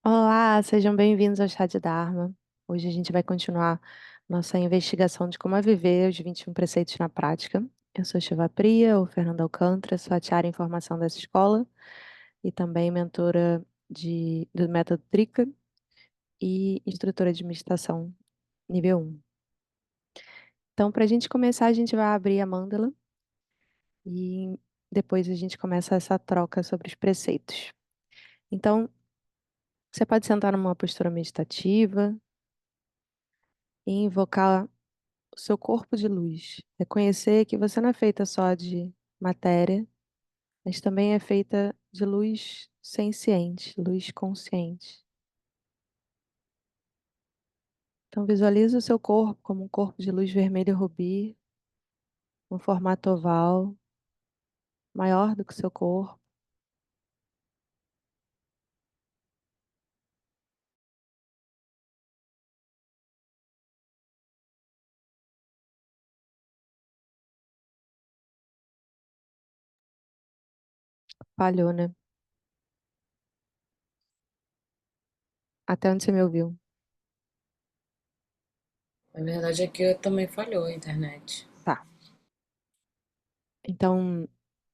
Olá, sejam bem-vindos ao Chá de Dharma. Hoje a gente vai continuar nossa investigação de como é viver os 21 preceitos na prática. Eu sou Shiva Priya, ou Fernanda Alcântara, sou a Tiara em formação dessa escola e também mentora do método Trika e instrutora de meditação nível 1. Então, para a gente começar, a gente vai abrir a mandala e depois a gente começa essa troca sobre os preceitos. Então, você pode sentar numa postura meditativa e invocar o seu corpo de luz. Reconhecer que você não é feita só de matéria, mas também é feita de luz senciente, luz consciente. Então visualize o seu corpo como um corpo de luz vermelha rubi, um formato oval, maior do que o seu corpo. Falhou, né? Até onde você me ouviu? Na verdade, aqui também falhou a internet. Tá. Então,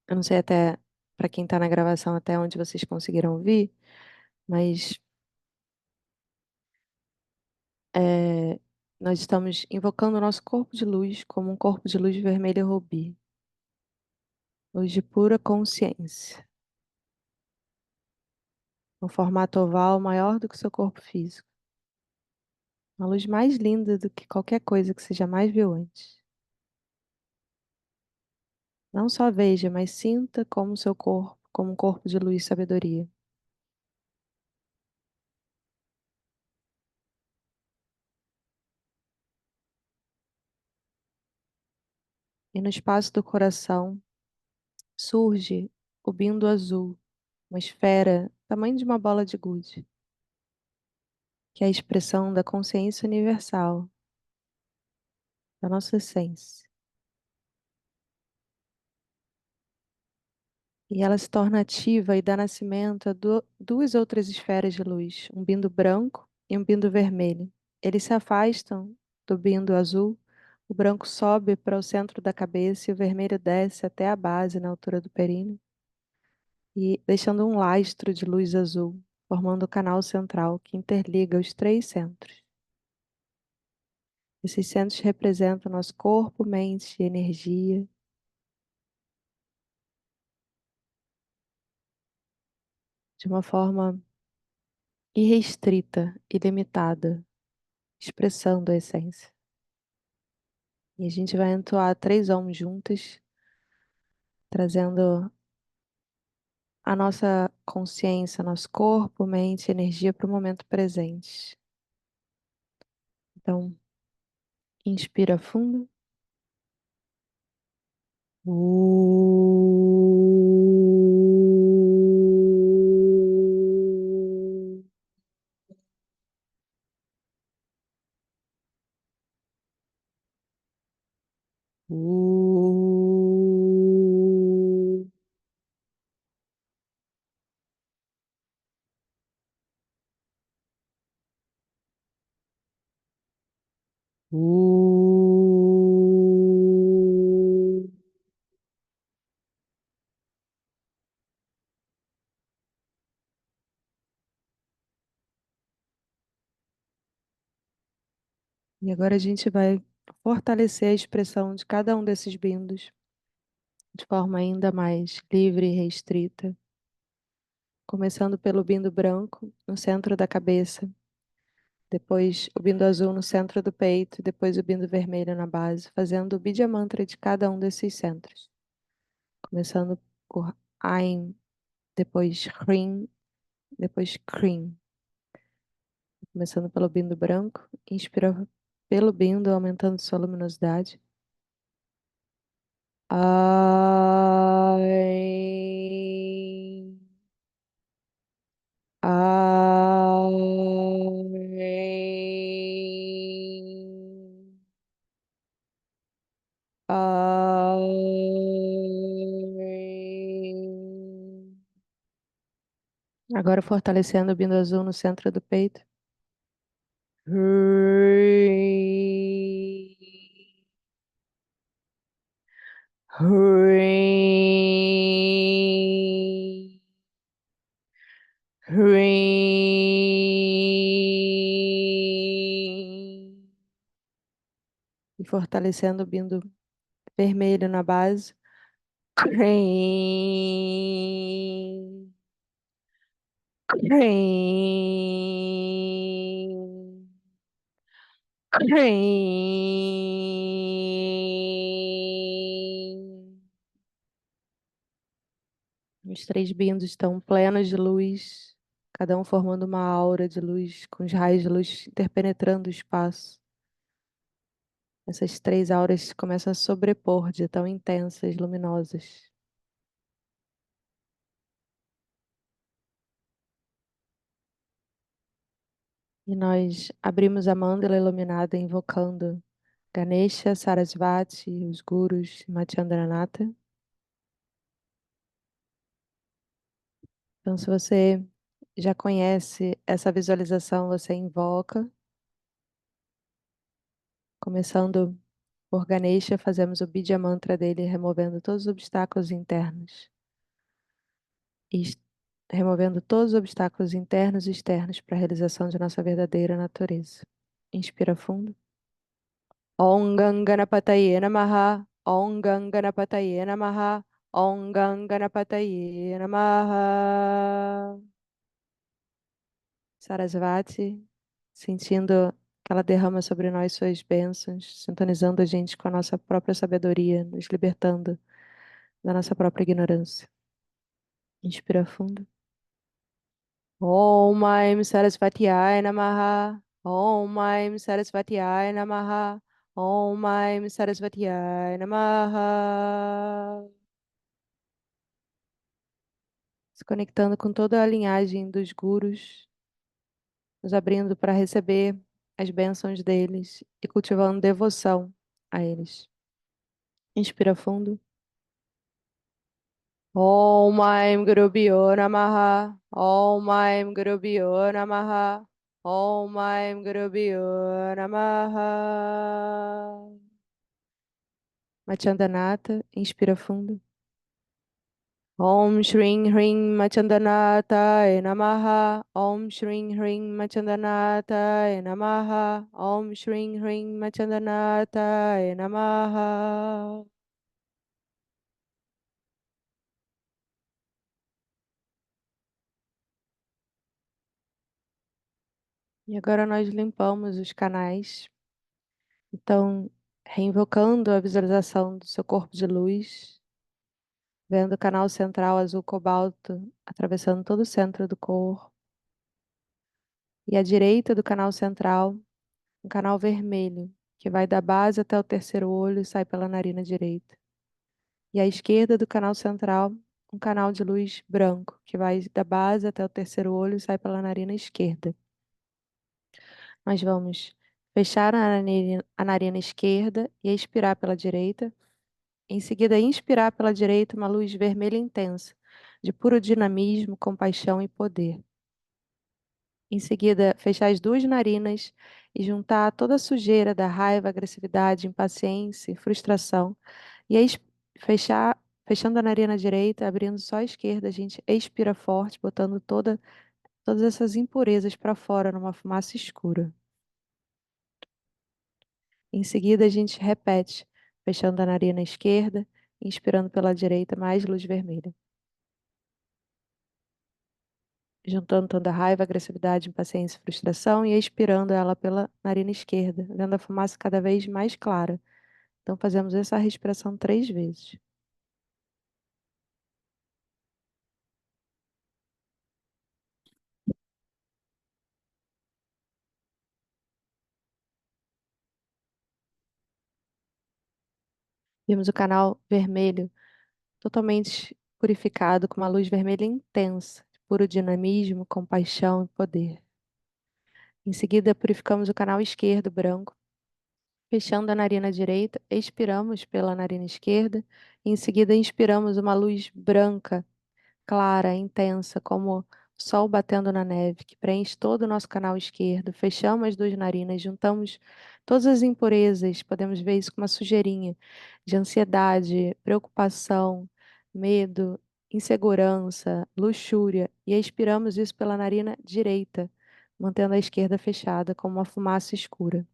eu não sei até para quem tá na gravação até onde vocês conseguiram ouvir, mas é, nós estamos invocando o nosso corpo de luz como um corpo de luz vermelha rubi, luz de pura consciência, um formato oval maior do que o seu corpo físico, uma luz mais linda do que qualquer coisa que você jamais viu antes. Não só veja, mas sinta como seu corpo, como um corpo de luz e sabedoria. E no espaço do coração surge o bindo azul, uma esfera tamanho de uma bola de gude, que é a expressão da consciência universal, da nossa essência. E ela se torna ativa e dá nascimento a duas outras esferas de luz, um bindo branco e um bindo vermelho. Eles se afastam do bindo azul, o branco sobe para o centro da cabeça e o vermelho desce até a base, na altura do períneo, e deixando um lastro de luz azul, formando o canal central que interliga os três centros. Esses centros representam nosso corpo, mente e energia, de uma forma irrestrita, ilimitada, expressando a essência. E a gente vai entoar três ohms juntas, trazendo a nossa consciência, nosso corpo, mente e energia para o momento presente. Então, inspira fundo. E agora a gente vai fortalecer a expressão de cada um desses bindos de forma ainda mais livre e restrita, começando pelo bindo branco no centro da cabeça, depois o bindo azul no centro do peito, e depois o bindo vermelho na base, fazendo o Bidya Mantra de cada um desses centros. Começando por Ain, depois Hrim, depois Krim. Começando pelo bindo branco, inspira pelo bindo, aumentando sua luminosidade. Ai. Ai. Ai. Agora fortalecendo o bindo azul no centro do peito. E fortalecendo o bindo vermelho na base. Os três bindos estão plenos de luz, cada um formando uma aura de luz, com os raios de luz interpenetrando o espaço. Essas três auras começam a sobrepor de tão intensas, luminosas. E nós abrimos a mandala iluminada invocando Ganesha, Sarasvati, os gurus, Matchandranatha. Então, se você já conhece essa visualização, você invoca, começando por Ganesha, fazemos o Bidya Mantra dele, removendo todos os obstáculos internos. E removendo todos os obstáculos internos e externos para a realização de nossa verdadeira natureza. Inspira fundo. Om Ganganapataye Namaha. Om Ganganapataye Namaha. Om Ganganapataye Namaha. Sarasvati, sentindo que ela derrama sobre nós suas bênçãos, sintonizando a gente com a nossa própria sabedoria, nos libertando da nossa própria ignorância. Inspira fundo. Om Aim Sarasvatiyai Namaha. Om Aim Sarasvatiyai Namaha. Om Aim Sarasvatiyai Namaha. Se conectando com toda a linhagem dos gurus, nos abrindo para receber as bênçãos deles e cultivando devoção a eles. Inspira fundo. Om Aim Guru Pyo Namaha. Om Aim Guru Pyo Namaha. Om Aim Guru Pyo Namaha. Machandanata, inspira fundo. Om Shring Hring Machandanata Namaha. Om Shring Hring Machandanata Namaha. Om Shring Hring Machandanata Namaha. E agora nós limpamos os canais. Então, reinvocando a visualização do seu corpo de luz, vendo o canal central azul cobalto atravessando todo o centro do corpo. E à direita do canal central, um canal vermelho, que vai da base até o terceiro olho e sai pela narina direita. E à esquerda do canal central, um canal de luz branco, que vai da base até o terceiro olho e sai pela narina esquerda. Nós vamos fechar a narina esquerda e expirar pela direita. Em seguida, inspirar pela direita uma luz vermelha intensa, de puro dinamismo, compaixão e poder. Em seguida, fechar as duas narinas e juntar toda a sujeira da raiva, agressividade, impaciência e frustração. E aí, fechando a narina direita, abrindo só a esquerda, a gente expira forte, botando todas essas impurezas para fora numa fumaça escura. Em seguida, a gente repete, fechando a narina esquerda, inspirando pela direita mais luz vermelha. Juntando toda a raiva, agressividade, impaciência e frustração e expirando ela pela narina esquerda, vendo a fumaça cada vez mais clara. Então, fazemos essa respiração 3 vezes. Vimos o canal vermelho totalmente purificado com uma luz vermelha intensa, de puro dinamismo, compaixão e poder. Em seguida, purificamos o canal esquerdo branco, fechando a narina direita, expiramos pela narina esquerda, e em seguida inspiramos uma luz branca, clara, intensa, como sol batendo na neve, que preenche todo o nosso canal esquerdo, fechamos as duas narinas, juntamos todas as impurezas, podemos ver isso com uma sujeirinha de ansiedade, preocupação, medo, insegurança, luxúria, e expiramos isso pela narina direita, mantendo a esquerda fechada, como uma fumaça escura.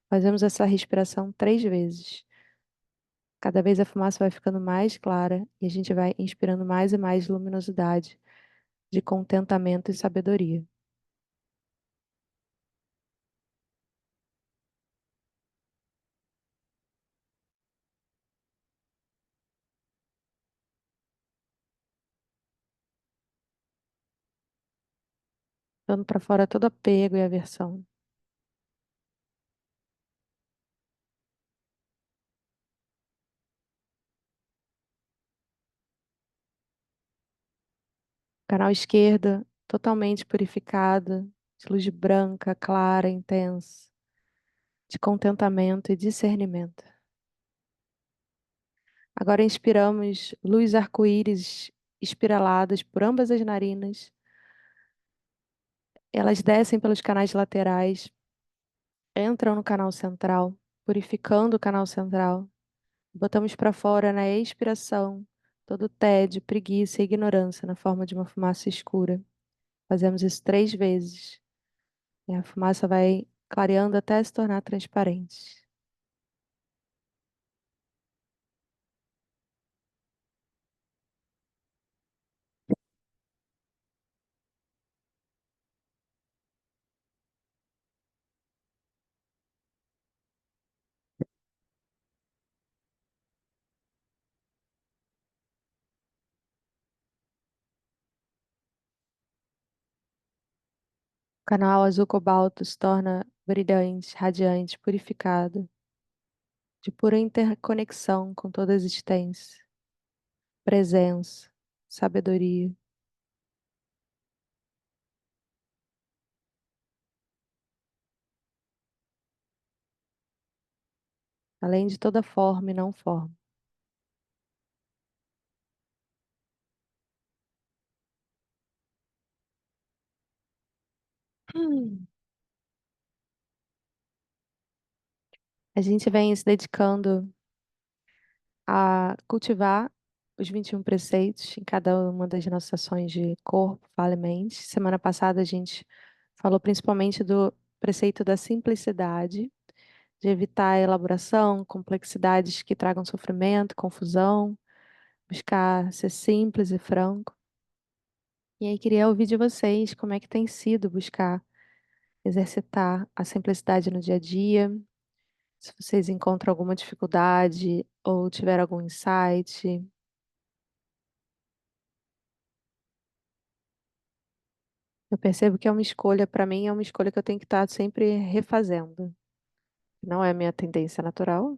Fazemos essa respiração 3 vezes. Cada vez a fumaça vai ficando mais clara e a gente vai inspirando mais e mais luminosidade, de contentamento e sabedoria. Dando para fora todo apego e aversão. Canal esquerda, totalmente purificada, de luz branca, clara, intensa, de contentamento e discernimento. Agora inspiramos luz arco-íris espiraladas por ambas as narinas. Elas descem pelos canais laterais, entram no canal central, purificando o canal central. Botamos para fora na expiração todo o tédio, preguiça e ignorância na forma de uma fumaça escura. Fazemos isso 3 vezes. E a fumaça vai clareando até se tornar transparente. O canal azul cobalto se torna brilhante, radiante, purificado, de pura interconexão com toda a existência, presença, sabedoria, além de toda forma e não forma. A gente vem se dedicando a cultivar os 21 preceitos em cada uma das nossas ações de corpo, fala e mente. Semana passada a gente falou principalmente do preceito da simplicidade, de evitar a elaboração, complexidades que tragam sofrimento, confusão, buscar ser simples e franco. E aí queria ouvir de vocês como é que tem sido buscar exercitar a simplicidade no dia a dia, se vocês encontram alguma dificuldade ou tiveram algum insight. Eu percebo que é uma escolha, para mim, é uma escolha que eu tenho que estar sempre refazendo. Não é a minha tendência natural.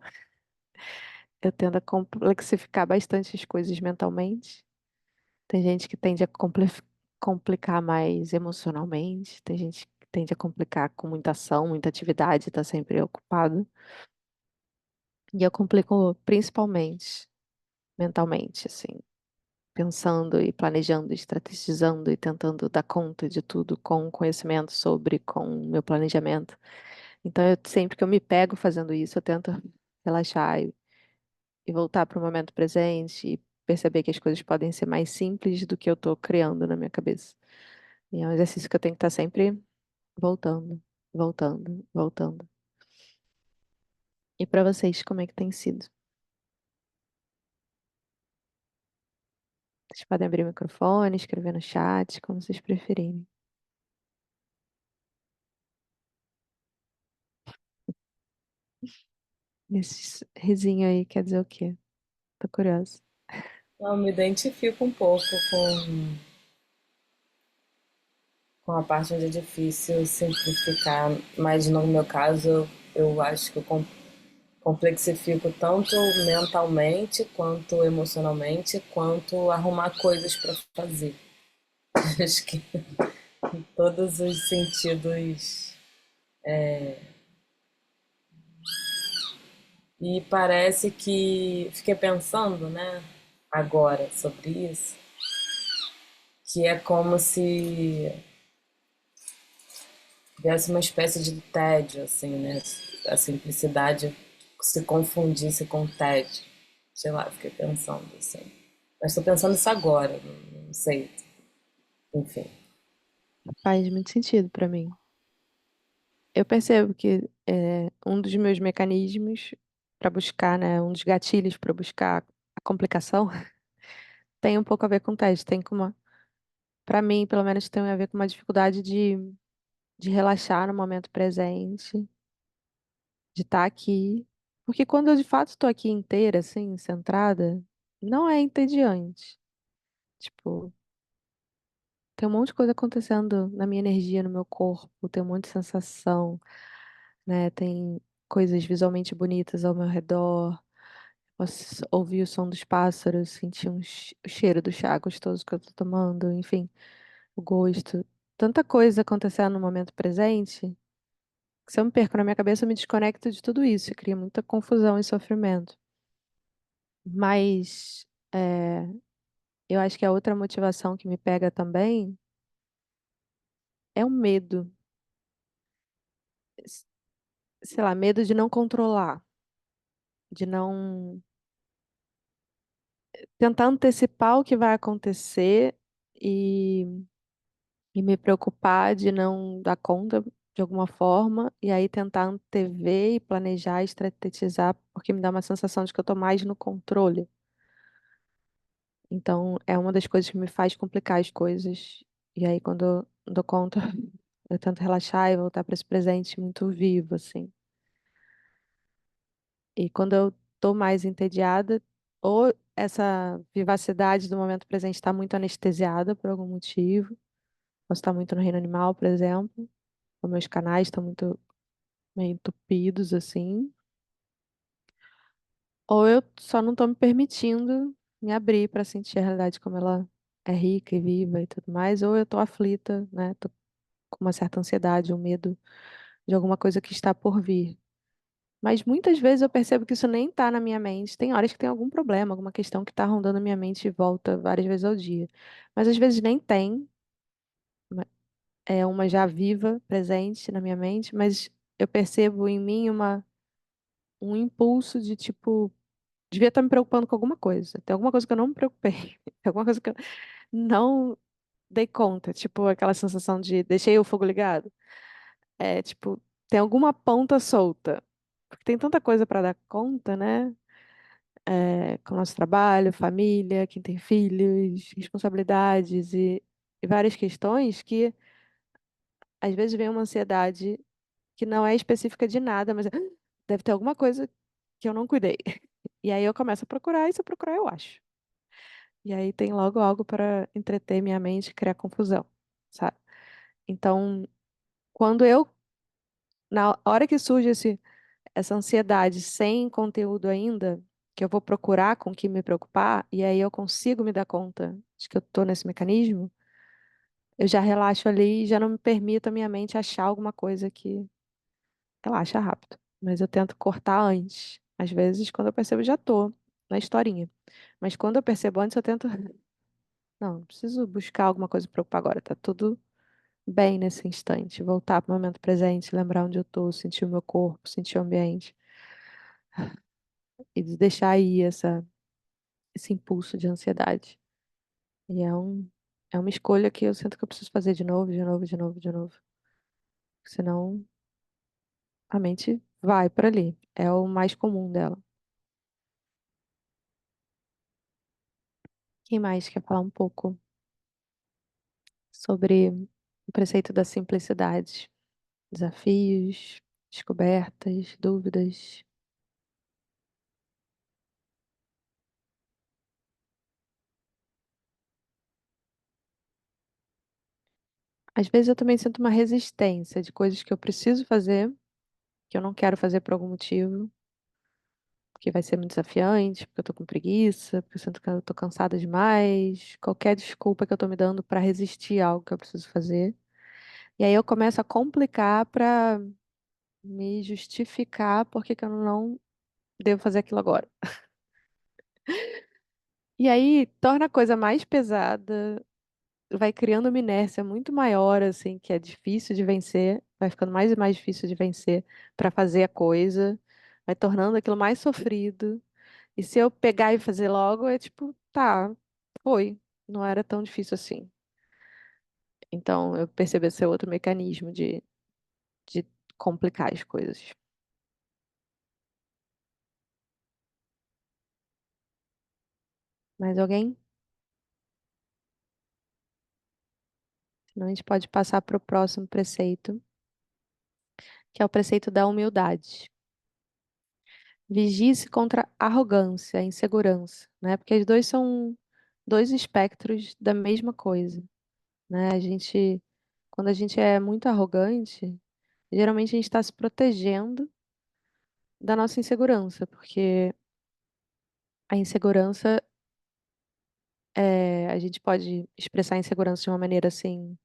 Eu tendo a complexificar bastante as coisas mentalmente. Tem gente que tende a complicar mais emocionalmente, tem gente que tende a complicar com muita ação, muita atividade, está sempre ocupado. E eu complico principalmente mentalmente, assim, pensando e planejando, estrategizando e tentando dar conta de tudo com conhecimento sobre, com o meu planejamento. Então, sempre que eu me pego fazendo isso, eu tento relaxar e voltar para o momento presente e perceber que as coisas podem ser mais simples do que eu estou criando na minha cabeça. E é um exercício que eu tenho que estar sempre voltando, voltando, voltando. E para vocês, como é que tem sido? Vocês podem abrir o microfone, escrever no chat, como vocês preferirem. Esse risinho aí quer dizer o quê? Tô curiosa. Eu me identifico um pouco com a parte onde é difícil simplificar, mas no meu caso eu acho que eu complexifico tanto mentalmente, quanto emocionalmente, quanto arrumar coisas para fazer. Acho que em todos os sentidos. E parece que fiquei pensando, né, agora sobre isso, que é como se tivesse uma espécie de tédio, assim, né? A simplicidade se confundisse com tédio. Sei lá, fiquei pensando assim. Mas estou pensando isso agora, não sei. Enfim. Faz muito sentido pra mim. Eu percebo que um dos meus mecanismos para buscar, né, um dos gatilhos para buscar a complicação tem um pouco a ver com teste, tem com uma, para mim, pelo menos tem a ver com uma dificuldade de relaxar no momento presente, de estar aqui, porque quando eu de fato estou aqui inteira, assim, centrada, não é entediante. Tipo, tem um monte de coisa acontecendo na minha energia, no meu corpo, tem um monte de sensação, né? Tem coisas visualmente bonitas ao meu redor. Posso ouvir o som dos pássaros, sentir o cheiro do chá gostoso que eu tô tomando, enfim, o gosto. Tanta coisa acontecendo no momento presente, que se eu me perco na minha cabeça, eu me desconecto de tudo isso, e cria muita confusão e sofrimento. Mas eu acho que a outra motivação que me pega também é o medo. S- Sei lá, medo de não controlar, de não tentar antecipar o que vai acontecer e e me preocupar de não dar conta de alguma forma, e aí tentar antever e planejar, estrategizar, porque me dá uma sensação de que eu tô mais no controle. Então, é uma das coisas que me faz complicar as coisas. E aí, quando eu dou conta, eu tento relaxar e voltar para esse presente muito vivo, assim. E quando eu tô mais entediada, ou essa vivacidade do momento presente está muito anestesiada por algum motivo, posso estar muito no reino animal, por exemplo, os meus canais estão muito meio entupidos, assim. Ou eu só não tô me permitindo me abrir para sentir a realidade como ela é rica e viva e tudo mais, ou eu tô aflita, né? Tô com uma certa ansiedade, um medo de alguma coisa que está por vir. Mas muitas vezes eu percebo que isso nem tá na minha mente. Tem horas que tem algum problema, alguma questão que tá rondando a minha mente e volta várias vezes ao dia. Mas às vezes nem tem, é uma já viva, presente na minha mente, mas eu percebo em mim um impulso de tipo devia estar me preocupando com alguma coisa. Tem alguma coisa que eu não me preocupei. Tem alguma coisa que eu não dei conta. Tipo, aquela sensação de deixei o fogo ligado. É, tipo, tem alguma ponta solta. Porque tem tanta coisa para dar conta, né? Com o nosso trabalho, família, quem tem filhos, responsabilidades e várias questões que às vezes vem uma ansiedade que não é específica de nada, mas deve ter alguma coisa que eu não cuidei. E aí eu começo a procurar, e se eu procurar, eu acho. E aí tem logo algo para entreter minha mente e criar confusão, sabe? Então, quando eu, na hora que surge essa ansiedade sem conteúdo ainda, que eu vou procurar com o que me preocupar, e aí eu consigo me dar conta de que eu tô nesse mecanismo, eu já relaxo ali e já não me permito a minha mente achar alguma coisa que relaxa rápido. Mas eu tento cortar antes. Às vezes, quando eu percebo, eu já tô na historinha. Mas quando eu percebo antes, eu tento. Não preciso buscar alguma coisa para preocupar agora. Tá tudo bem nesse instante, voltar para o momento presente, lembrar onde eu tô, sentir o meu corpo, sentir o ambiente e de deixar aí esse impulso de ansiedade. E é uma escolha que eu sinto que eu preciso fazer de novo, de novo, de novo, de novo. Senão a mente vai para ali. É o mais comum dela. Quem mais quer falar um pouco sobre o preceito da simplicidade? Desafios, descobertas, dúvidas? Às vezes eu também sinto uma resistência de coisas que eu preciso fazer, que eu não quero fazer por algum motivo, porque vai ser muito desafiante, porque eu tô com preguiça, porque eu sinto que eu tô cansada demais, qualquer desculpa que eu tô me dando para resistir a algo que eu preciso fazer. E aí eu começo a complicar para me justificar porque que eu não devo fazer aquilo agora. E aí torna a coisa mais pesada, vai criando uma inércia muito maior, assim, que é difícil de vencer, vai ficando mais e mais difícil de vencer para fazer a coisa, vai tornando aquilo mais sofrido. E se eu pegar e fazer logo, é tipo, tá, foi, não era tão difícil assim. Então, eu percebi esse outro mecanismo de complicar as coisas. Mais alguém? Senão a gente pode passar para o próximo preceito, que é o preceito da humildade. Vigie-se contra a arrogância, a insegurança, né? Porque os dois são dois espectros da mesma coisa, né? Quando a gente é muito arrogante, geralmente a gente está se protegendo da nossa insegurança, porque a insegurança, a gente pode expressar a insegurança de uma maneira assim,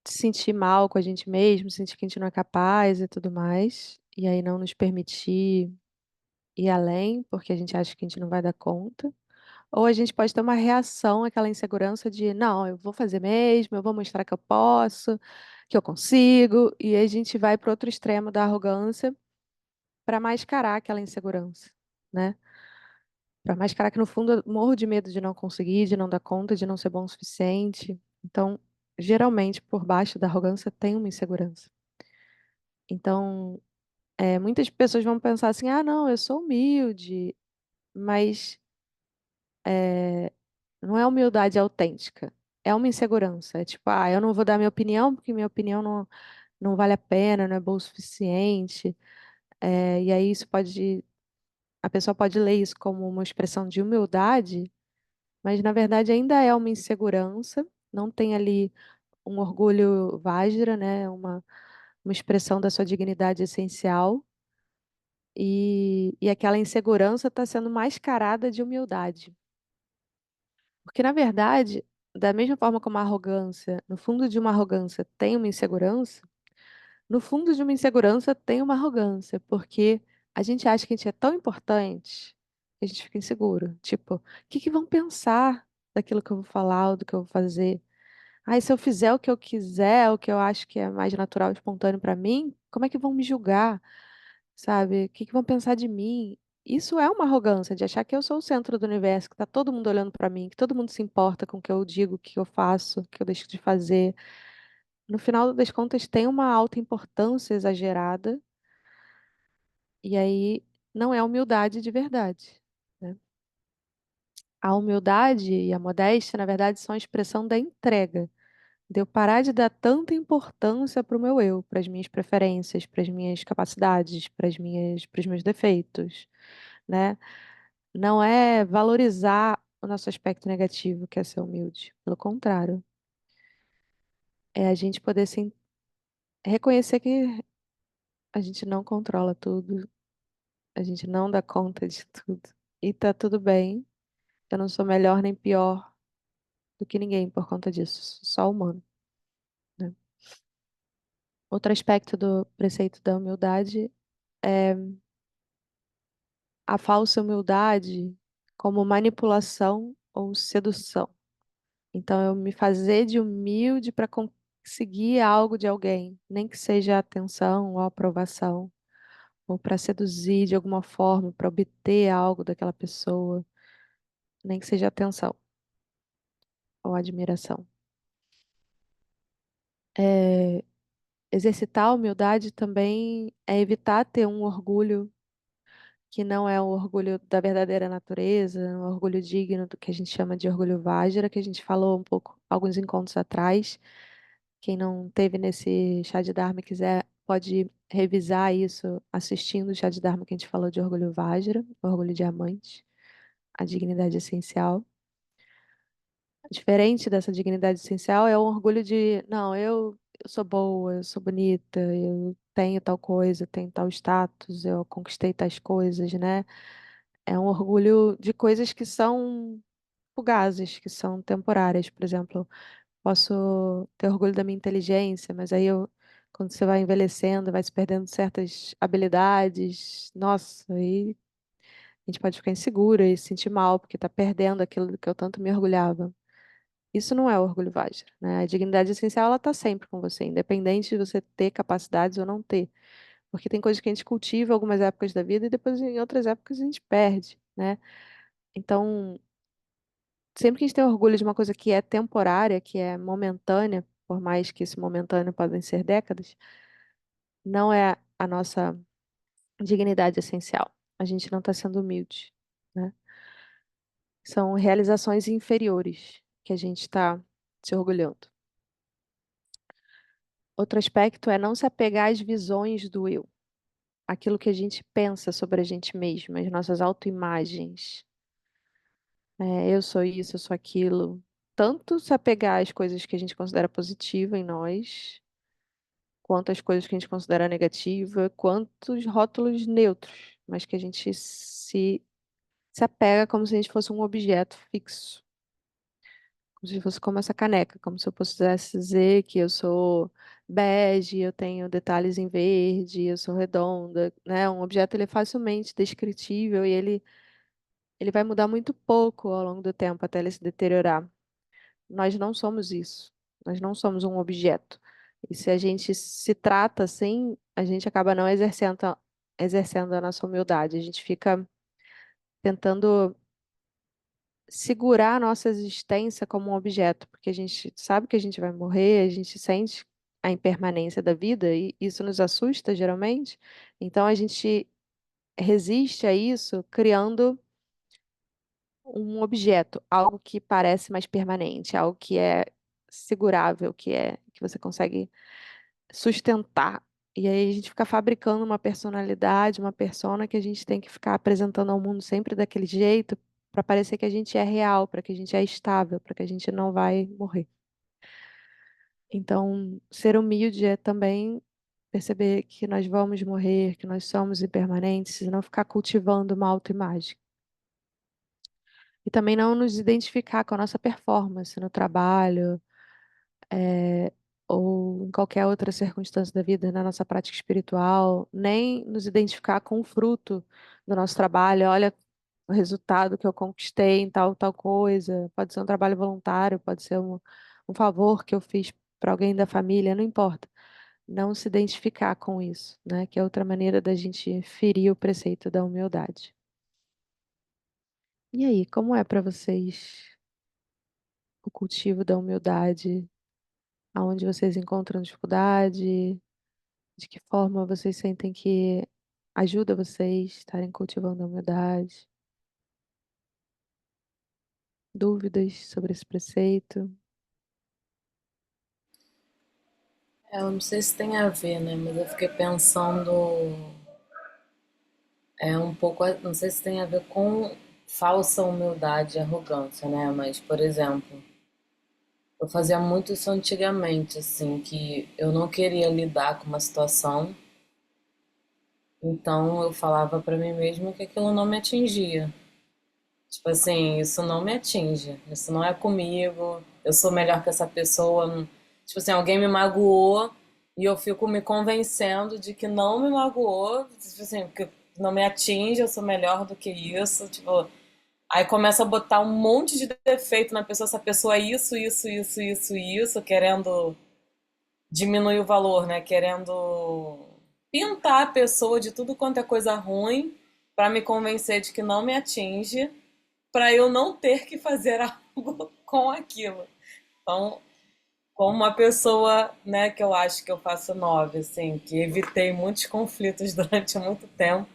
se sentir mal com a gente mesmo, sentir que a gente não é capaz e tudo mais, e aí não nos permitir ir além, porque a gente acha que a gente não vai dar conta. Ou a gente pode ter uma reação àquela insegurança de, não, eu vou fazer mesmo, eu vou mostrar que eu posso, que eu consigo, e aí a gente vai para outro extremo da arrogância para mascarar aquela insegurança, né? Para mascarar que no fundo eu morro de medo de não conseguir, de não dar conta, de não ser bom o suficiente. Então, geralmente por baixo da arrogância tem uma insegurança. Então, muitas pessoas vão pensar assim, ah, não, eu sou humilde, mas não é humildade autêntica. É uma insegurança. É tipo, ah, eu não vou dar minha opinião porque minha opinião não vale a pena, não é boa o suficiente. E aí a pessoa pode ler isso como uma expressão de humildade, mas na verdade ainda é uma insegurança. Não tem ali um orgulho vajra, né? Uma expressão da sua dignidade essencial. E aquela insegurança está sendo mascarada de humildade. Porque, na verdade, da mesma forma como a arrogância, no fundo de uma arrogância tem uma insegurança, no fundo de uma insegurança tem uma arrogância, porque a gente acha que a gente é tão importante que a gente fica inseguro. Tipo, o que que vão pensar daquilo que eu vou falar ou do que eu vou fazer? Ai, se eu fizer o que eu quiser, o que eu acho que é mais natural e espontâneo para mim, como é que vão me julgar? Sabe? O que que vão pensar de mim? Isso é uma arrogância de achar que eu sou o centro do universo, que tá todo mundo olhando para mim, que todo mundo se importa com o que eu digo, o que eu faço, o que eu deixo de fazer. No final das contas, tem uma alta importância exagerada, e aí não é humildade de verdade, né? A humildade e a modéstia, na verdade, são a expressão da entrega, de eu parar de dar tanta importância para o meu eu, para as minhas preferências, para as minhas capacidades, para os meus defeitos, né? Não é valorizar o nosso aspecto negativo, que é ser humilde. Pelo contrário, é a gente poder reconhecer que a gente não controla tudo, a gente não dá conta de tudo. E tá tudo bem. Eu não sou melhor nem pior do que ninguém por conta disso. Sou só humano, né? Outro aspecto do preceito da humildade é a falsa humildade como manipulação ou sedução. Então, eu me fazer de humilde para conseguir algo de alguém, nem que seja atenção ou aprovação, ou para seduzir de alguma forma, para obter algo daquela pessoa, nem que seja atenção ou admiração. É, exercitar a humildade também é evitar ter um orgulho que não é o orgulho da verdadeira natureza, um orgulho digno do que a gente chama de orgulho Vajra, que a gente falou um pouco alguns encontros atrás. Quem não teve nesse chá de Dharma e quiser, pode revisar isso assistindo o chá de Dharma que a gente falou de orgulho Vajra, orgulho diamante, a dignidade essencial. Diferente dessa dignidade essencial é o orgulho de, não, eu sou boa, eu sou bonita, eu tenho tal coisa, tenho tal status, eu conquistei tais coisas, né? É um orgulho de coisas que são fugazes, que são temporárias. Por exemplo, posso ter orgulho da minha inteligência, mas aí quando você vai envelhecendo, vai se perdendo certas habilidades, nossa, aí A gente pode ficar insegura e se sentir mal porque está perdendo aquilo do que eu tanto me orgulhava. Isso não é orgulho Vajra, né? A dignidade essencial, ela está sempre com você, independente de você ter capacidades ou não ter. Porque tem coisas que a gente cultiva em algumas épocas da vida e depois em outras épocas a gente perde, né? Então, sempre que a gente tem orgulho de uma coisa que é temporária, que é momentânea, por mais que esse momentâneo podem ser décadas, não é a nossa dignidade essencial. A gente não está sendo humilde, né? São realizações inferiores que a gente está se orgulhando. Outro aspecto é não se apegar às visões do eu, aquilo que a gente pensa sobre a gente mesmo, as nossas autoimagens. Eu sou isso, eu sou aquilo. Tanto se apegar às coisas que a gente considera positiva em nós, quanto às coisas que a gente considera negativa, quanto os rótulos neutros, mas que a gente se apega como se a gente fosse um objeto fixo. Como se fosse como essa caneca, como se eu pudesse dizer que eu sou bege, eu tenho detalhes em verde, eu sou redonda, né? Um objeto ele é facilmente descritível e ele vai mudar muito pouco ao longo do tempo até ele se deteriorar. Nós não somos isso. Nós não somos um objeto. E se a gente se trata assim, a gente acaba não exercendo a nossa humildade. A gente fica tentando segurar a nossa existência como um objeto, porque a gente sabe que a gente vai morrer, a gente sente a impermanência da vida e isso nos assusta geralmente. Então a gente resiste a isso criando um objeto, algo que parece mais permanente, algo que é segurável, que você consegue sustentar. E aí a gente fica fabricando uma personalidade, uma persona que a gente tem que ficar apresentando ao mundo sempre daquele jeito, para parecer que a gente é real, para que a gente é estável, para que a gente não vai morrer. Então, ser humilde é também perceber que nós vamos morrer, que nós somos impermanentes, e não ficar cultivando uma autoimagem. E também não nos identificar com a nossa performance no trabalho, eh, ou em qualquer outra circunstância da vida, na nossa prática espiritual, nem nos identificar com o fruto do nosso trabalho. Olha o resultado que eu conquistei em tal coisa. Pode ser um trabalho voluntário, pode ser um favor que eu fiz para alguém da família, não importa. Não se identificar com isso, né? Que é outra maneira da gente ferir o preceito da humildade. E aí, como é para vocês o cultivo da humildade? Aonde vocês encontram dificuldade? De que forma vocês sentem que ajuda vocês a estarem cultivando a humildade? Dúvidas sobre esse preceito? Eu não sei se tem a ver, né? Mas eu fiquei pensando um pouco, não sei se tem a ver com falsa humildade e arrogância, né? Mas, por exemplo, eu fazia muito isso antigamente, assim, que eu não queria lidar com uma situação, então eu falava pra mim mesmo que aquilo não me atingia. Tipo assim, isso não me atinge, isso não é comigo, eu sou melhor que essa pessoa. Tipo assim, alguém me magoou e eu fico me convencendo de que não me magoou, tipo assim, que não me atinge, eu sou melhor do que isso. Tipo, aí começa a botar um monte de defeito na pessoa, essa pessoa é isso, querendo diminuir o valor, né? Querendo pintar a pessoa de tudo quanto é coisa ruim para me convencer de que não me atinge para eu não ter que fazer algo com aquilo. Então, como uma pessoa, né, que eu acho que eu faço nove, assim, que evitei muitos conflitos durante muito tempo,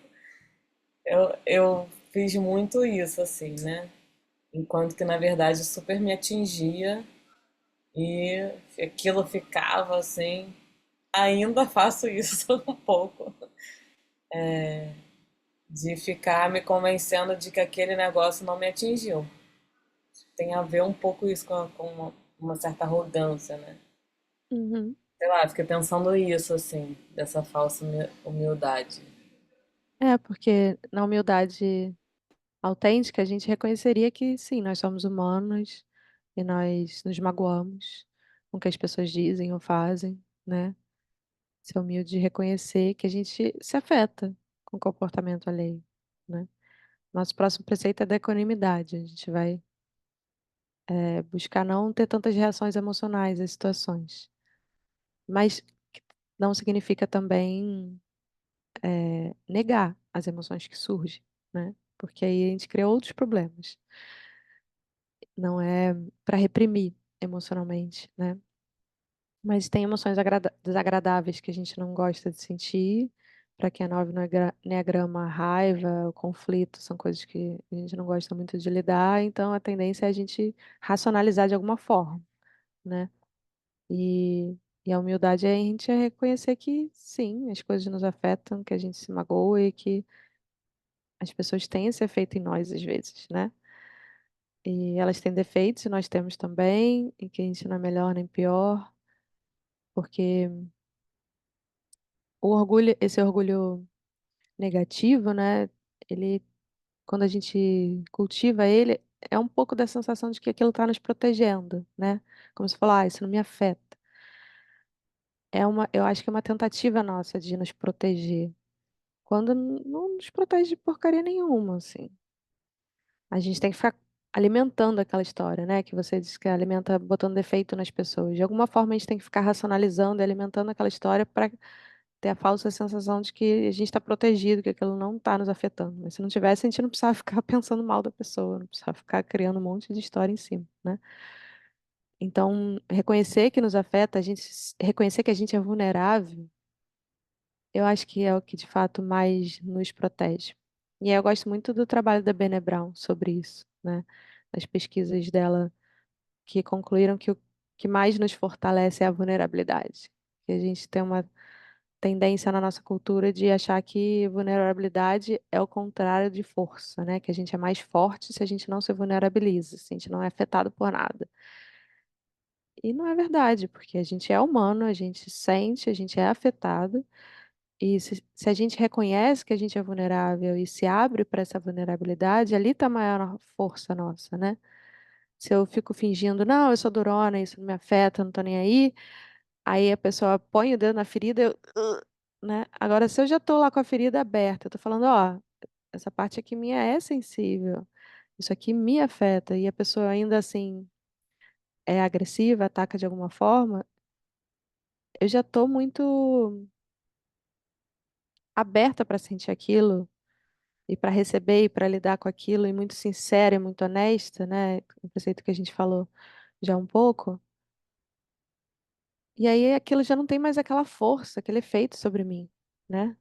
eu fiz muito isso, assim, né? Enquanto que, na verdade, super me atingia e aquilo ficava, assim, ainda faço isso um pouco, de ficar me convencendo de que aquele negócio não me atingiu. Tem a ver um pouco isso com uma certa arrogância, né? Uhum. Sei lá, fiquei pensando isso, assim, dessa falsa humildade. Porque na humildade autêntica a gente reconheceria que sim, nós somos humanos e nós nos magoamos com o que as pessoas dizem ou fazem, né? Ser humilde e reconhecer que a gente se afeta com o comportamento alheio, né? Nosso próximo preceito é da equanimidade. A gente vai buscar não ter tantas reações emocionais às situações. Mas não significa também negar as emoções que surgem, né? Porque aí a gente cria outros problemas. Não é para reprimir emocionalmente, né? Mas tem emoções desagradáveis que a gente não gosta de sentir. Para quem é 9 no Enneagrama, a raiva, o conflito são coisas que a gente não gosta muito de lidar, então a tendência é a gente racionalizar de alguma forma, né? E, e a humildade é a gente reconhecer que sim, as coisas nos afetam, que a gente se magoa e que as pessoas têm esse efeito em nós às vezes, né? E elas têm defeitos e nós temos também, e que a gente não é melhor nem pior, porque o orgulho, esse orgulho negativo, né? Ele, quando a gente cultiva ele, é um pouco da sensação de que aquilo está nos protegendo, né? Como se falar, ah, isso não me afeta. Eu acho que é uma tentativa nossa de nos proteger, quando não nos protege de porcaria nenhuma, assim. A gente tem que ficar alimentando aquela história, né? Que você disse que alimenta botando defeito nas pessoas. De alguma forma a gente tem que ficar racionalizando e alimentando aquela história para ter a falsa sensação de que a gente está protegido, que aquilo não está nos afetando. Mas se não tivesse, a gente não precisava ficar pensando mal da pessoa, não precisava ficar criando um monte de história em cima, né? Então, reconhecer que nos afeta, reconhecer que a gente é vulnerável, eu acho que é o que de fato mais nos protege. E aí eu gosto muito do trabalho da Brené Brown sobre isso, né? As pesquisas dela que concluíram que o que mais nos fortalece é a vulnerabilidade. Que a gente tem uma tendência na nossa cultura de achar que vulnerabilidade é o contrário de força, né? Que a gente é mais forte se a gente não se vulnerabiliza, se a gente não é afetado por nada. E não é verdade, porque a gente é humano, a gente sente, a gente é afetado. E se a gente reconhece que a gente é vulnerável e se abre para essa vulnerabilidade, ali está a maior força nossa, né? Se eu fico fingindo, não, eu sou durona, isso não me afeta, eu não tô nem aí a pessoa põe o dedo na ferida, né? Agora, se eu já tô lá com a ferida aberta, eu tô falando, ó, essa parte aqui minha é sensível, isso aqui me afeta, e a pessoa ainda assim é agressiva, ataca de alguma forma, eu já tô muito aberta para sentir aquilo e para receber e para lidar com aquilo, e muito sincera e muito honesta, né? O preceito que a gente falou já um pouco. E aí aquilo já não tem mais aquela força, aquele efeito sobre mim, né?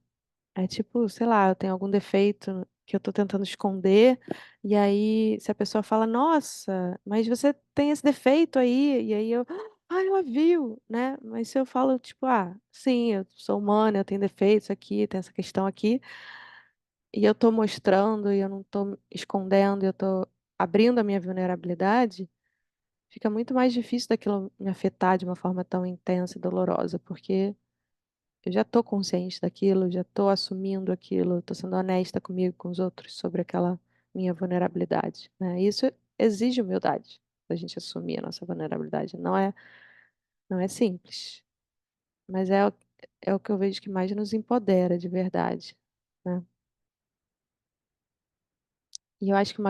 É tipo, sei lá, eu tenho algum defeito que eu tô tentando esconder, e aí se a pessoa fala, nossa, mas você tem esse defeito aí, e aí eu, ah, ela viu, né? Mas se eu falo, tipo, ah, sim, eu sou humana, eu tenho defeitos aqui, tem essa questão aqui, e eu tô mostrando, e eu não tô escondendo, eu tô abrindo a minha vulnerabilidade, fica muito mais difícil daquilo me afetar de uma forma tão intensa e dolorosa, porque eu já estou consciente daquilo, já estou assumindo aquilo, estou sendo honesta comigo, com os outros, sobre aquela minha vulnerabilidade, né? Isso exige humildade, a gente assumir a nossa vulnerabilidade. Não é simples, mas é o que eu vejo que mais nos empodera de verdade, né? E eu acho que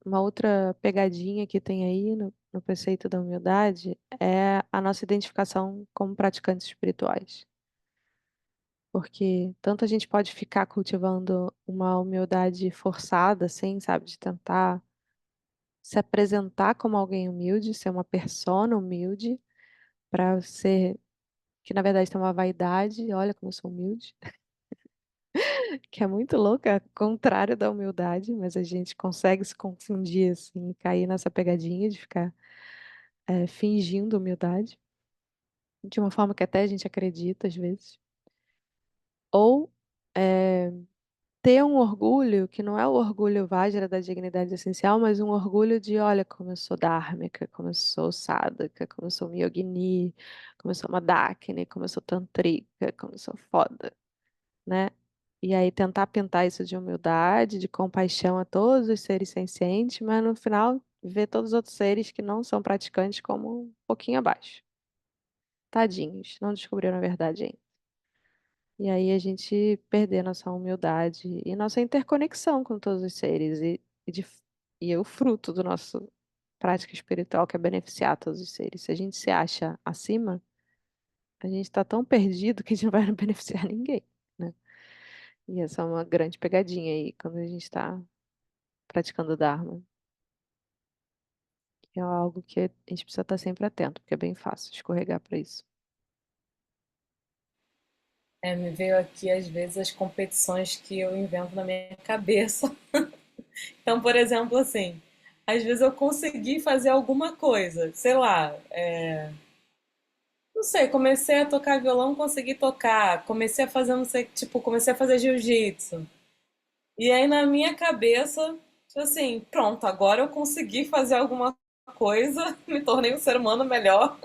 uma outra pegadinha que tem aí no preceito da humildade é a nossa identificação como praticantes espirituais. Porque tanto a gente pode ficar cultivando uma humildade forçada, assim, sabe? De tentar se apresentar como alguém humilde, ser uma persona humilde, para ser, que na verdade tem uma vaidade, olha como eu sou humilde, que é muito louca, é contrário da humildade, mas a gente consegue se confundir, assim, e cair nessa pegadinha de ficar fingindo humildade, de uma forma que até a gente acredita às vezes. Ou é, ter um orgulho que não é o orgulho Vajra da dignidade essencial, mas um orgulho de, olha, como eu sou dharmica, como eu sou sadhaka, como eu sou yogini, como eu sou madakini, como eu sou tantrika, como eu sou foda, né? E aí tentar pintar isso de humildade, de compaixão a todos os seres sencientes, mas no final ver todos os outros seres que não são praticantes como um pouquinho abaixo. Tadinhos, não descobriram a verdade ainda. E aí a gente perder nossa humildade e nossa interconexão com todos os seres e é o fruto do nosso prática espiritual que é beneficiar todos os seres. Se a gente se acha acima, a gente está tão perdido que a gente não vai beneficiar ninguém, né? E essa é uma grande pegadinha aí quando a gente está praticando o Dharma. Que é algo que a gente precisa estar sempre atento, porque é bem fácil escorregar para isso. É, me veio aqui às vezes as competições que eu invento na minha cabeça. Então, por exemplo, assim, às vezes eu consegui fazer alguma coisa, sei lá, não sei, comecei a tocar violão, consegui tocar, comecei a fazer, não sei, tipo, comecei a fazer jiu-jitsu. E aí na minha cabeça, tipo assim, pronto, agora eu consegui fazer alguma coisa, me tornei um ser humano melhor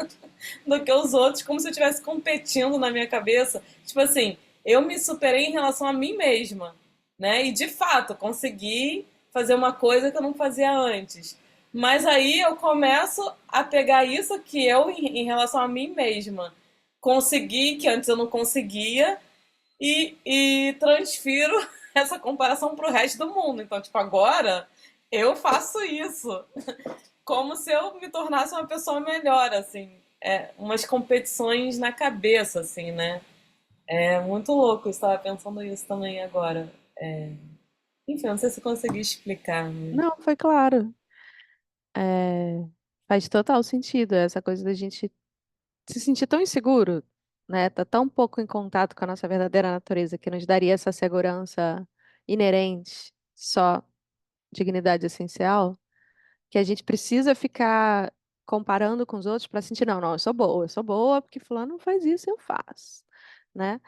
do que os outros, como se eu estivesse competindo na minha cabeça. Tipo assim, eu me superei em relação a mim mesma, né? E de fato, consegui fazer uma coisa que eu não fazia antes. Mas aí eu começo a pegar isso que eu, em relação a mim mesma, consegui, que antes eu não conseguia, e transfiro essa comparação para o resto do mundo. Então, tipo, agora eu faço isso como se eu me tornasse uma pessoa melhor, assim. É, umas competições na cabeça, assim, né? É muito louco, eu estava pensando isso também agora. Enfim, eu não sei se eu consegui explicar, né? Não, foi claro. É, faz total sentido essa coisa da gente se sentir tão inseguro, né? Tá tão pouco em contato com a nossa verdadeira natureza que nos daria essa segurança inerente, só dignidade essencial, que a gente precisa ficar comparando com os outros para sentir, não, não, eu sou boa porque fulano faz isso, eu faço, né?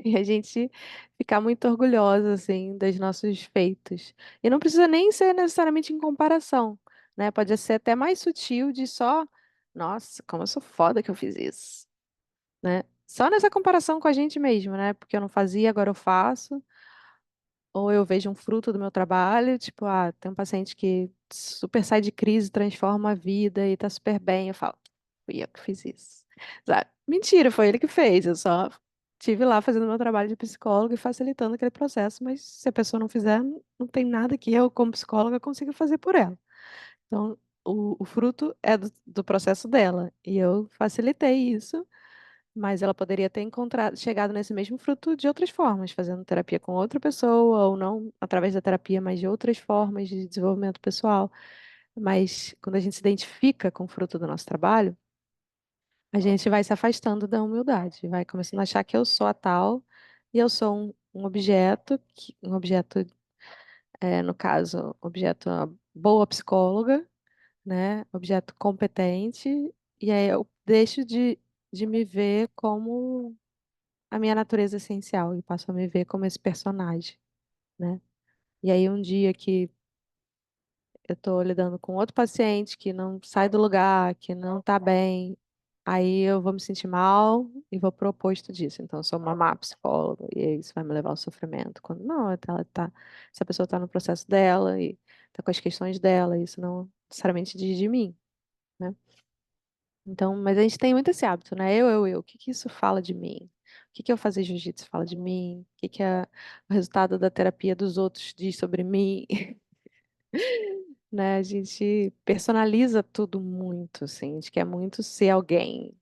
E a gente ficar muito orgulhosa, assim, dos nossos feitos. E não precisa nem ser necessariamente em comparação, né? Pode ser até mais sutil de só, nossa, como eu sou foda que eu fiz isso, né? Só nessa comparação com a gente mesmo, né? Porque eu não fazia, agora eu faço. Ou eu vejo um fruto do meu trabalho, tipo, ah, tem um paciente que super sai de crise, transforma a vida e tá super bem. Eu falo, fui eu que fiz isso. Sabe? Mentira, foi ele que fez. Eu só estive lá fazendo meu trabalho de psicólogo e facilitando aquele processo, mas se a pessoa não fizer, não tem nada que eu, como psicóloga, consiga fazer por ela. Então, o fruto é do processo dela. E eu facilitei isso, mas ela poderia ter encontrado, chegado nesse mesmo fruto de outras formas, fazendo terapia com outra pessoa, ou não através da terapia, mas de outras formas de desenvolvimento pessoal. Mas quando a gente se identifica com o fruto do nosso trabalho, a gente vai se afastando da humildade, vai começando a achar que eu sou a tal e eu sou um objeto, um objeto, no caso, objeto uma boa psicóloga, né? Objeto competente, e aí eu deixo de me ver como a minha natureza essencial e passo a me ver como esse personagem, né? E aí um dia que eu tô lidando com outro paciente que não sai do lugar, que não tá bem, aí eu vou me sentir mal e vou pro oposto disso. Então eu sou uma má psicóloga e aí isso vai me levar ao sofrimento. Quando não, ela tá, se a pessoa tá no processo dela e tá com as questões dela, isso não necessariamente diz de mim, né? Então, mas a gente tem muito esse hábito, né? Eu. O que que isso fala de mim? O que que eu fazer jiu-jitsu fala de mim? O que que o resultado da terapia dos outros diz sobre mim? Né? A gente personaliza tudo muito, assim. A gente quer muito ser alguém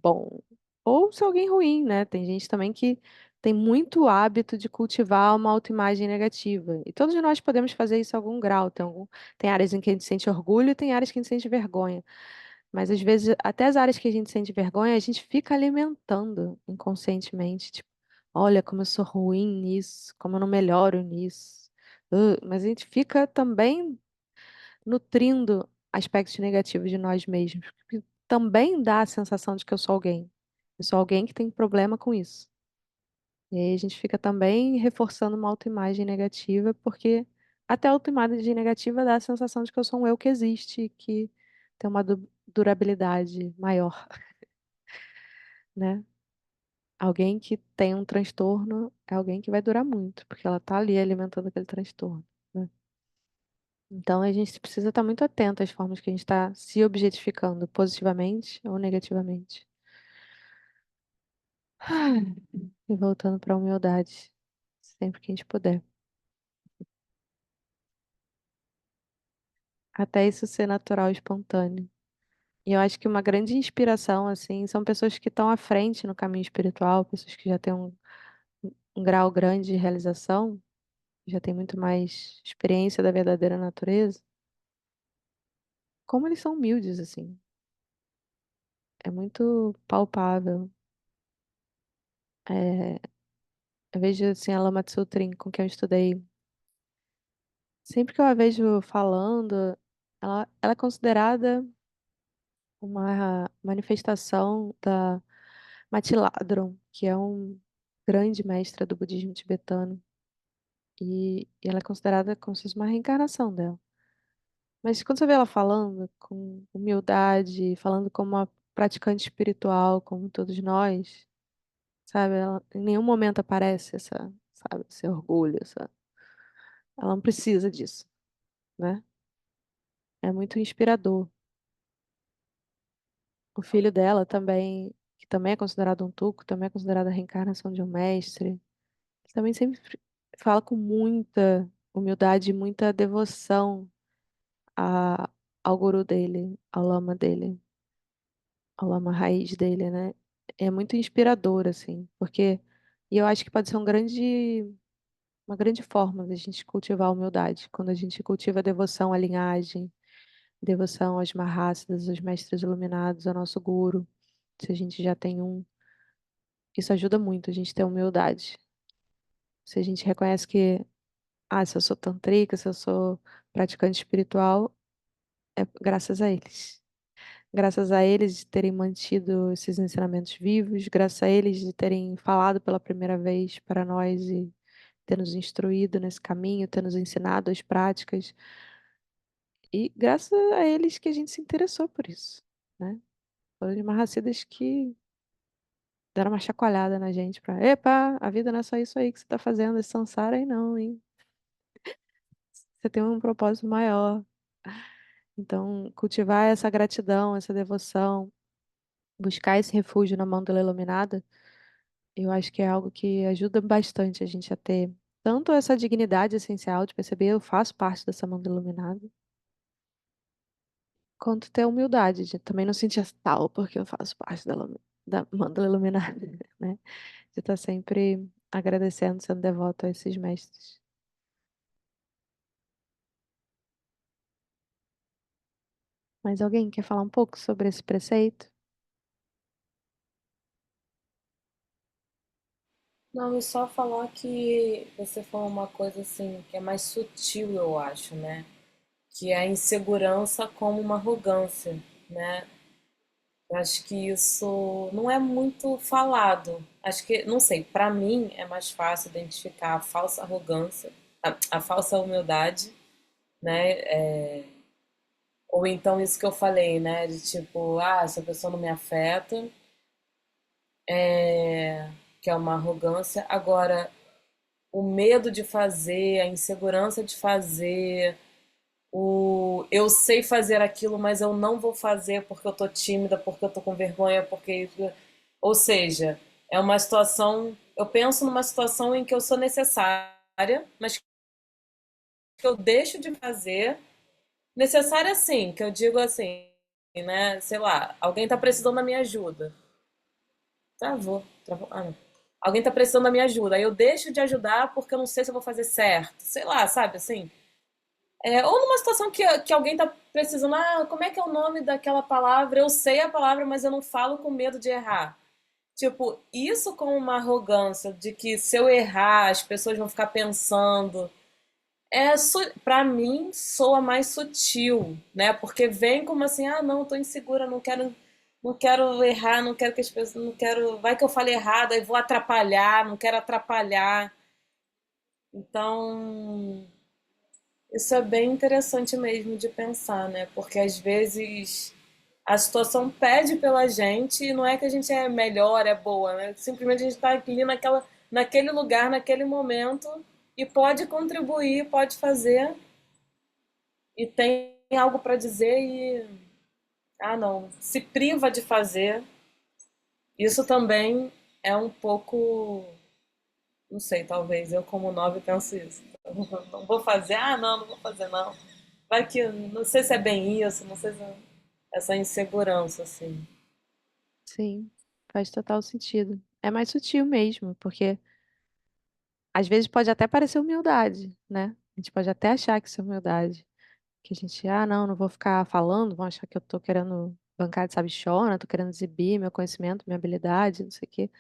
bom. Ou ser alguém ruim, né? Tem gente também que tem muito hábito de cultivar uma autoimagem negativa. E todos nós podemos fazer isso em algum grau. Tem áreas em que a gente sente orgulho e tem áreas que a gente sente vergonha. Mas às vezes, até as áreas que a gente sente vergonha, a gente fica alimentando inconscientemente. Tipo, olha como eu sou ruim nisso, como eu não melhoro nisso. Mas a gente fica também nutrindo aspectos negativos de nós mesmos, que também dá a sensação de que eu sou alguém. Eu sou alguém que tem problema com isso. E aí a gente fica também reforçando uma autoimagem negativa, porque até a autoimagem negativa dá a sensação de que eu sou um eu que existe, que tem uma durabilidade maior, né? Alguém que tem um transtorno é alguém que vai durar muito, porque ela tá ali alimentando aquele transtorno, né? Então a gente precisa estar muito atento às formas que a gente está se objetificando, positivamente ou negativamente. E voltando para a humildade, sempre que a gente puder. Até isso ser natural e espontâneo. E eu acho que uma grande inspiração, assim, são pessoas que estão à frente no caminho espiritual, pessoas que já têm um grau grande de realização, já têm muito mais experiência da verdadeira natureza. Como eles são humildes, assim. É muito palpável. É, eu vejo, assim, a Lama Tsutrin, com quem eu estudei, sempre que eu a vejo falando, ela é considerada uma manifestação da Matiladron, que é um grande mestre do budismo tibetano. E ela é considerada como se fosse uma reencarnação dela. Mas quando você vê ela falando com humildade, falando como uma praticante espiritual, como todos nós, sabe? Ela, em nenhum momento aparece sabe, esse orgulho, ela não precisa disso, né? É muito inspirador. O filho dela também, que também é considerado um tuco, também é considerado a reencarnação de um mestre. Ele também sempre fala com muita humildade e muita devoção a, ao guru dele, ao lama dele, ao lama raiz dele, né? É muito inspirador, assim, porque e eu acho que pode ser uma grande forma da gente cultivar a humildade, quando a gente cultiva a devoção à linhagem, devoção aos Mahasiddhas, aos mestres iluminados, ao nosso guru. Se a gente já tem um, isso ajuda muito a gente ter humildade. Se a gente reconhece que, se eu sou tantrika, se eu sou praticante espiritual, é graças a eles. Graças a eles de terem mantido esses ensinamentos vivos, graças a eles de terem falado pela primeira vez para nós e ter nos instruído nesse caminho, ter nos ensinado as práticas. E graças a eles que a gente se interessou por isso, né? Foram os Mahasiddhas que deram uma chacoalhada na gente pra, epa, a vida não é só isso aí que você tá fazendo, esse samsara aí não, hein? Você tem um propósito maior. Então, cultivar essa gratidão, essa devoção, buscar esse refúgio na Mandala Iluminada, eu acho que é algo que ajuda bastante a gente a ter tanto essa dignidade essencial de perceber eu faço parte dessa Mandala Iluminada, quanto ter a humildade de também não sentir tal porque eu faço parte da Mandala Iluminada, né? De estar sempre agradecendo, sendo devoto a esses mestres. Mas alguém quer falar um pouco sobre esse preceito? Não, e só falar que você falou uma coisa assim que é mais sutil, eu acho, né? Que é a insegurança como uma arrogância, né? Eu acho que isso não é muito falado. Acho que, não sei, para mim é mais fácil identificar a falsa arrogância, a falsa humildade, né? Ou então isso que eu falei, né? De tipo, essa pessoa não me afeta, que é uma arrogância. Agora, o medo de fazer, a insegurança de fazer, o eu sei fazer aquilo, mas eu não vou fazer porque eu tô tímida, porque eu tô com vergonha, porque. Ou seja, é uma situação. Eu penso numa situação em que eu sou necessária, mas que eu deixo de fazer. Necessária sim, que eu digo assim, né? Sei lá, alguém tá precisando da minha ajuda. Travou, travou. Ah, não. Alguém tá precisando da minha ajuda. Aí eu deixo de ajudar porque eu não sei se eu vou fazer certo. Sei lá, sabe assim? Ou numa situação que alguém tá precisando, como é que é o nome daquela palavra? Eu sei a palavra, mas eu não falo com medo de errar. Tipo, isso com uma arrogância de que se eu errar, as pessoas vão ficar pensando. Pra mim, soa mais sutil, né? Porque vem como assim, não, tô insegura, não quero errar, não quero que as pessoas, não quero, vai que eu fale errado, aí vou atrapalhar, não quero atrapalhar. Então, isso é bem interessante mesmo de pensar, né? Porque às vezes a situação pede pela gente e não é que a gente é melhor, é boa, né? Simplesmente a gente está ali naquele lugar, naquele momento e pode contribuir, pode fazer e tem algo para dizer e não, se priva de fazer. Isso também é um pouco, não sei, talvez eu como 9 penso isso. Eu não vou fazer, não vou fazer não. Vai que, não sei se é bem isso, não sei se é essa insegurança, assim. Sim, faz total sentido. É mais sutil mesmo, porque às vezes pode até parecer humildade, né? A gente pode até achar que isso é humildade. Que a gente, não, não vou ficar falando, vão achar que eu tô querendo bancar de sabichona, tô querendo exibir meu conhecimento, minha habilidade, não sei o quê.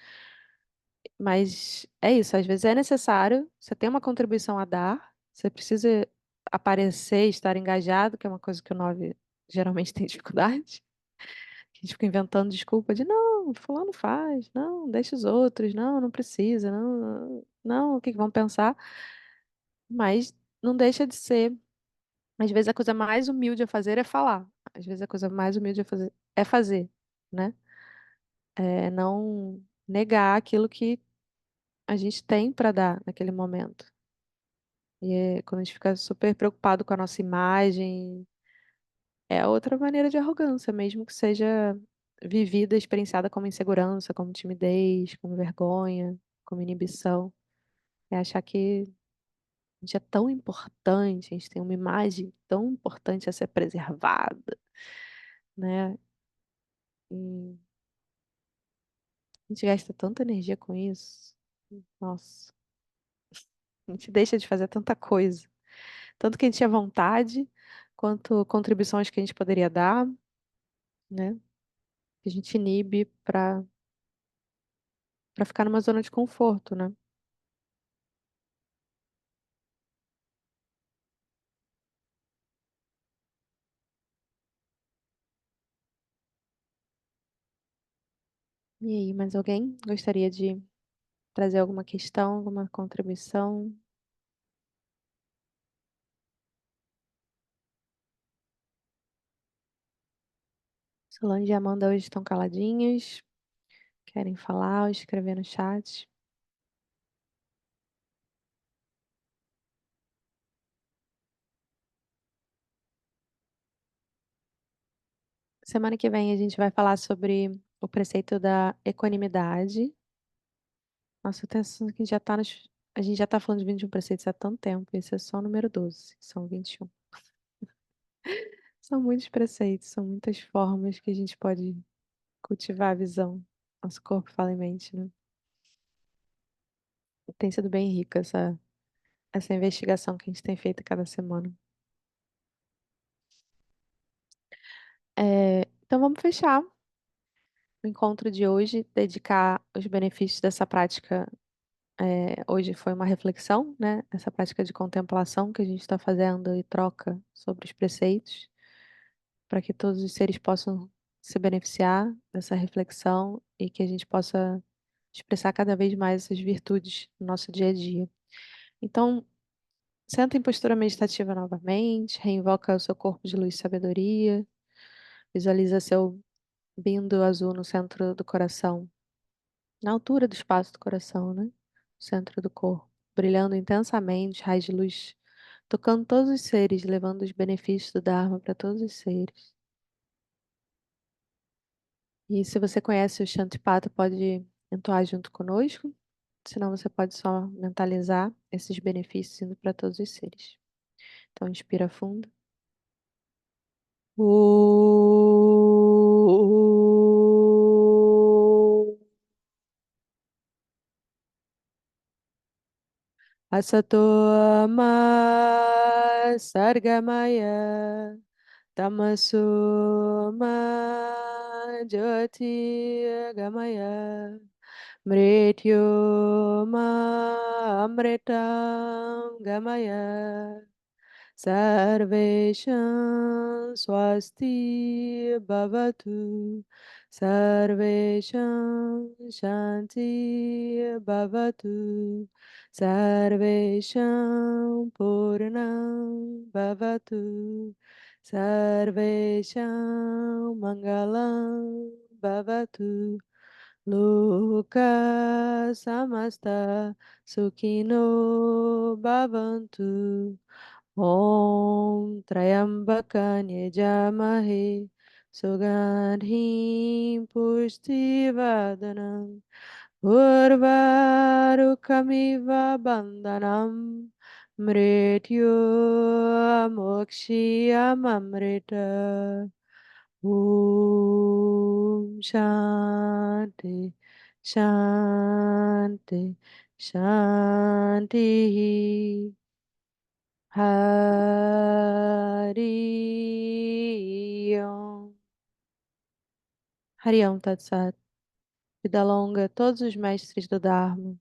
Mas é isso, às vezes é necessário, você tem uma contribuição a dar, você precisa aparecer, estar engajado, que é uma coisa que o 9 geralmente tem dificuldade. Que a gente fica inventando desculpa de não, fulano faz, não, deixa os outros, não, não precisa, não, não, o que que vão pensar? Mas não deixa de ser. Às vezes a coisa mais humilde a fazer é falar. Às vezes a coisa mais humilde a fazer é fazer, né? É não negar aquilo que a gente tem para dar naquele momento. E quando a gente fica super preocupado com a nossa imagem, é outra maneira de arrogância, mesmo que seja vivida, experienciada como insegurança, como timidez, como vergonha, como inibição. É achar que a gente é tão importante, a gente tem uma imagem tão importante a ser preservada, né? E a gente gasta tanta energia com isso. Nossa, a gente deixa de fazer tanta coisa. Tanto que a gente tinha vontade, quanto contribuições que a gente poderia dar, né? Que a gente inibe para ficar numa zona de conforto, né? E aí, mais alguém gostaria de trazer alguma questão, alguma contribuição? Solange e Amanda hoje estão caladinhas, querem falar ou escrever no chat. Semana que vem a gente vai falar sobre o preceito da equanimidade. Nossa, eu tenho a sensação que a gente já tá falando de 21 preceitos há tanto tempo. Esse é só o número 12, são 21. São muitos preceitos, são muitas formas que a gente pode cultivar a visão. Nosso corpo, fala e mente, né? Tem sido bem rica essa investigação que a gente tem feito cada semana. Então vamos fechar o encontro de hoje, dedicar os benefícios dessa prática. Hoje foi uma reflexão, né? Essa prática de contemplação que a gente está fazendo e troca sobre os preceitos, para que todos os seres possam se beneficiar dessa reflexão e que a gente possa expressar cada vez mais essas virtudes no nosso dia a dia. Então, senta em postura meditativa novamente, reinvoca o seu corpo de luz e sabedoria, visualiza seu bindo azul no centro do coração, na altura do espaço do coração, né? No centro do corpo, brilhando intensamente, raios de luz, tocando todos os seres, levando os benefícios do Dharma para todos os seres. E se você conhece o Shantipata, pode entoar junto conosco, senão você pode só mentalizar esses benefícios indo para todos os seres. Então, inspira fundo. Om. Asato ma sargamaya tamaso ma jyoti gamaya mrityo ma amritam gamaya Sarvesham swasti bhavatu. Sarvesham shanti bhavatu. Sarvesham purnam bhavatu. Sarvesham mangalam bhavatu. Loka samasta sukhino bhavantu. Om Trayambaka Yajamahe Sugandhim Pushtivadanam Urvarukamiva bandhanam mrityu mokshiyamamrita. Shanti, Shanti, Shanti. Hari Om. Hari Om Tat Sat. Vida longa a todos os mestres do Dharma.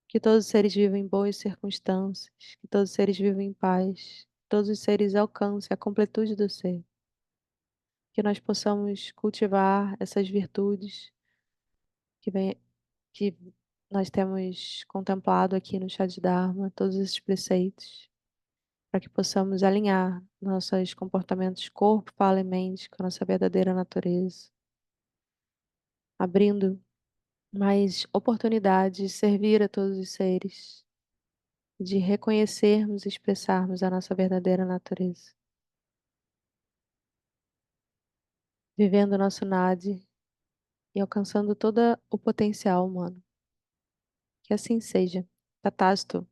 Que todos os seres vivam em boas circunstâncias. Que todos os seres vivam em paz. Que todos os seres alcancem a completude do ser. Que nós possamos cultivar essas virtudes que, vem, que nós temos contemplado aqui no Chá de Dharma, todos esses preceitos, para que possamos alinhar nossos comportamentos corpo, fala e mente com a nossa verdadeira natureza, abrindo mais oportunidades de servir a todos os seres, de reconhecermos e expressarmos a nossa verdadeira natureza, vivendo o nosso nadi e alcançando todo o potencial humano. Que assim seja. Tatastu,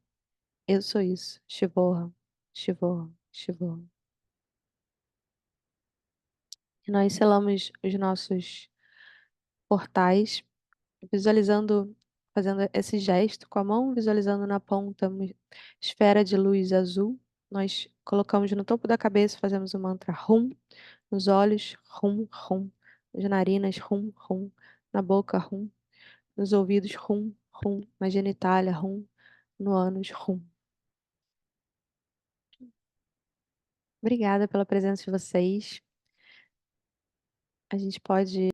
eu sou isso. Shivoham, Shivoham, Shivoham. E nós selamos os nossos portais, visualizando, fazendo esse gesto com a mão, visualizando na ponta uma esfera de luz azul. Nós colocamos no topo da cabeça, fazemos o mantra Hum, nos olhos, Hum, Hum, nas narinas, Hum, Hum, na boca, Hum, nos ouvidos, Hum, Hum, na genitália, Hum, no ânus, Hum. Obrigada pela presença de vocês. A gente pode